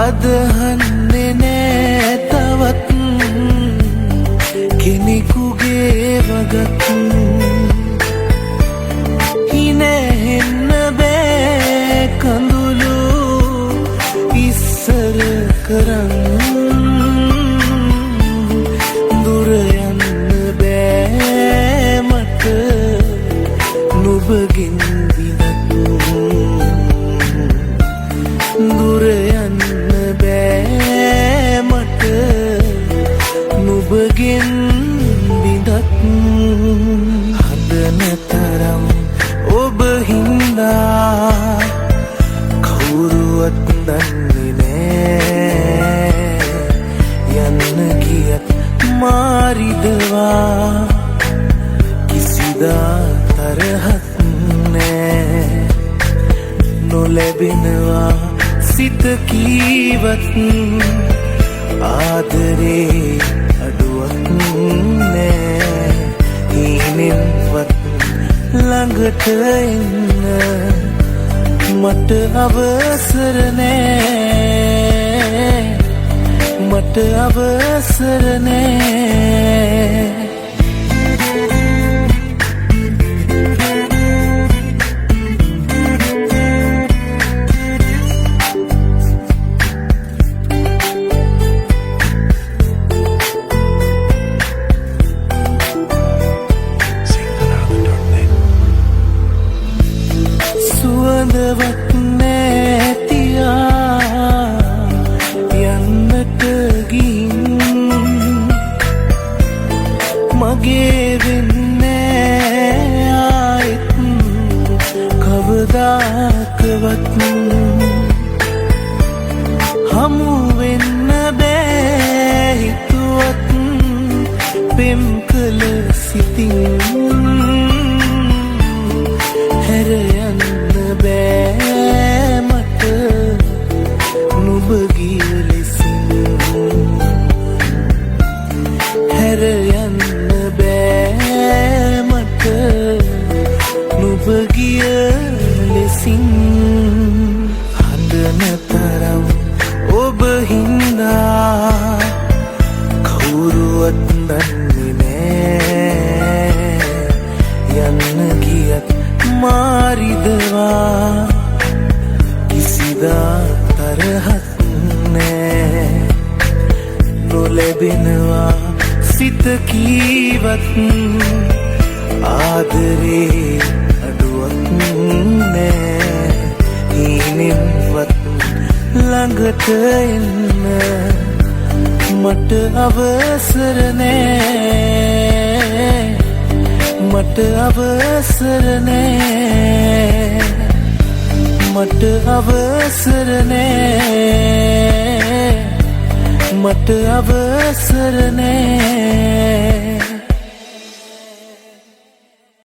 අදහන්නේ නෑ තවත් කෙනෙකුගේ වගත් හිනහෙන්න බෑ කඳුළු ඉස්සර කරන් දුර යන්න බෑ මට නුඹගෙන් විනත් දුර යන්න බෑ මට නුඹගෙන් විඳත් හදන තරම් ඔබ හින්දා කවුරුවත් දන්නේ නෑ යන්න ගියත් මාරිදවා කිසිදා තරහක් නෑ නොලැබෙනවා සිත කීවත් ආදරේ අඩුවක් නෑ හීනෙන්වත් ළඟට එන්න මට අවසර නෑ මට අවසර නෑ සුවඳවත් නැතියා යන්නට ගින් මගේ වෙන්නේ ආයෙත් කවදාකවත් හමු වෙන්න බෑ හිතුවත් පෙම් කළ සිතින් හැර යන්න බෑ මට නුඹ ගිය ලෙසින් හැර යන්න බෑ මට නුඹ ගිය ලෙසින් හදන තරම් ඔබ හින්දා කවුරුවත් දන්නේ නෑ යන්න ගියත් මාරිදවා කිසිදා තරහක් නෑ නොලැබෙනවා සිත කීවත් ආදරේ අඩුවක් නෑ හීනෙන්වත් ළඟට එන්න මට අවසර නෑ මට අවසර නෑ මට අවසර නෑ මට අවසර නෑ